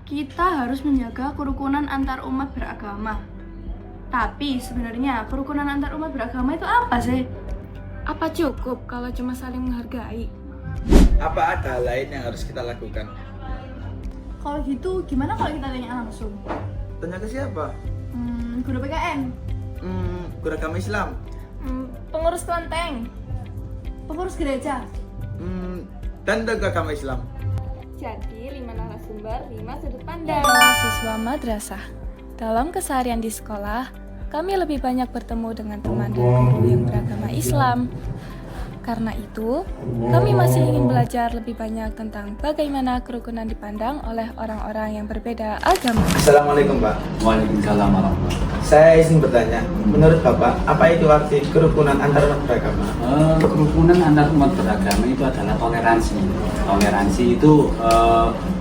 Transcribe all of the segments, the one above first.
kita harus menjaga kerukunan antar umat beragama. Tapi sebenarnya kerukunan antar umat beragama itu apa sih? Apa cukup kalau cuma saling menghargai? Apa ada hal lain yang harus kita lakukan? Kalau gitu gimana kalau kita tanya langsung? Tanya ke siapa? Guru PKN, Guru agama Islam. pengurus kelenteng, pengurus gereja. Dan tokoh agama Islam. Jadi 5 narasumber, 5 sudut pandang. Siswa madrasah. Dalam keseharian di sekolah, kami lebih banyak bertemu dengan teman dan guru yang beragama Islam. Karena itu, kami masih ingin belajar lebih banyak tentang bagaimana kerukunan dipandang oleh orang-orang yang berbeda agama. Assalamualaikum Pak. Waalaikumsalam warahmatullahi wabarakatuh. Saya izin bertanya, menurut Bapak, apa itu arti kerukunan antar umat beragama? Kerukunan antar umat beragama itu adalah toleransi. Toleransi itu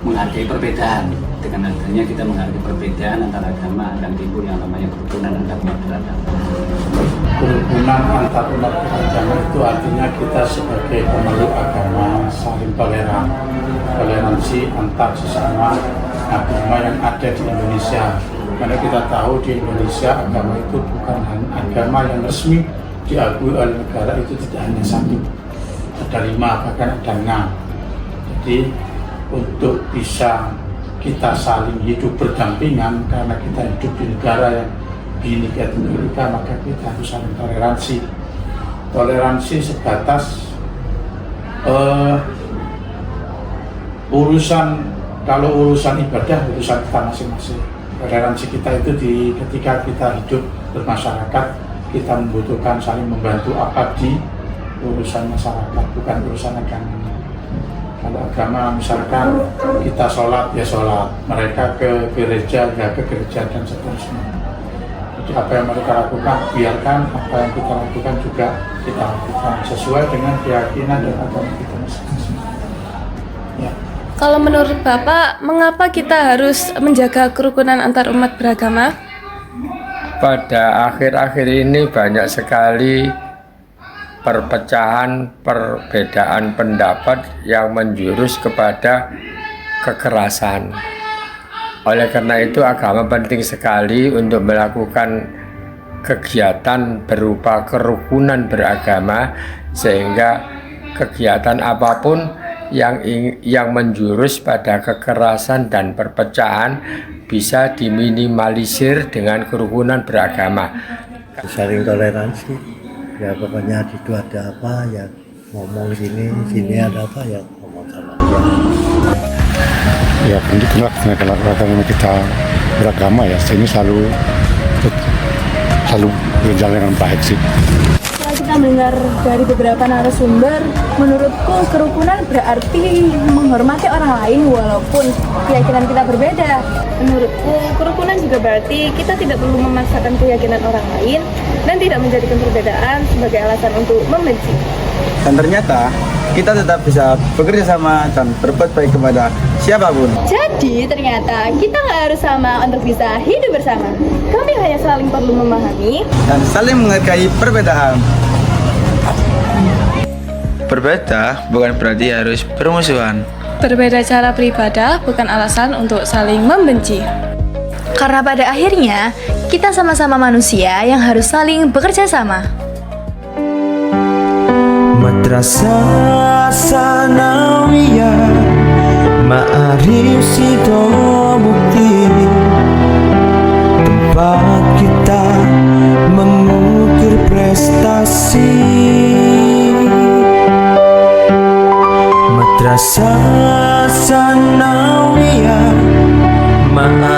menghargai perbedaan. Dengan adanya kita menghargai perbedaan antar agama akan timbul yang namanya kerukunan antar umat beragama. Kerukunan antar umat beragama itu artinya kita sebagai pemeluk agama saling toleran, toleransi antar sesama agama yang ada di Indonesia. Karena kita tahu di Indonesia agama itu bukan hanya agama yang resmi diakui oleh negara, itu tidak hanya satu, ada 5 bahkan ada 6. Jadi untuk bisa kita saling hidup berdampingan karena kita hidup di negara yang Bhinneka Tunggal Ika, maka kita harus saling toleransi. Toleransi sebatas kalau urusan ibadah urusan kita masing-masing. Toleransi kita itu ketika kita hidup bermasyarakat, kita membutuhkan saling membantu di urusan masyarakat, bukan urusan agama. Kalau agama misalkan kita sholat ya sholat, mereka ke gereja ya ke gereja dan seterusnya. Jadi apa yang mereka lakukan biarkan, apa yang kita lakukan juga kita lakukan sesuai dengan keyakinan dan agama kita masing-masing. Ya. Kalau menurut Bapak, mengapa kita harus menjaga kerukunan antar umat beragama? Pada akhir-akhir ini banyak sekali perpecahan, perbedaan pendapat yang menjurus kepada kekerasan. Oleh karena itu agama penting sekali untuk melakukan kegiatan berupa kerukunan beragama, sehingga kegiatan apapun yang menjurus pada kekerasan dan perpecahan bisa diminimalisir dengan kerukunan beragama. Saling toleransi, ya pokoknya itu ada apa ya ngomong sini ada apa ya ngomong sama dia. Ya pentinglah karena kita beragama ya, ini selalu berjalan dengan baik sih. Setelah kita mendengar dari beberapa narasumber, menurutku kerukunan berarti menghormati orang lain walaupun keyakinan kita berbeda. Menurutku, kerukunan juga berarti kita tidak perlu memaksakan keyakinan orang lain dan tidak menjadikan perbedaan sebagai alasan untuk membenci. Dan ternyata kita tetap bisa bekerja sama dan berbuat baik kepada siapapun. Jadi ternyata kita nggak harus sama untuk bisa hidup bersama. Kami hanya saling perlu memahami Dan saling menghargai perbedaan. Berbeda bukan berarti harus bermusuhan. Berbeda cara beribadah bukan alasan untuk saling membenci. Karena pada akhirnya, kita sama-sama manusia yang harus saling bekerja sama. Madrasah Sanawiyah Ma'arif Sido Mukti, tempat kita mengukir prestasi. Madrasah Sanawiyah Ma'arif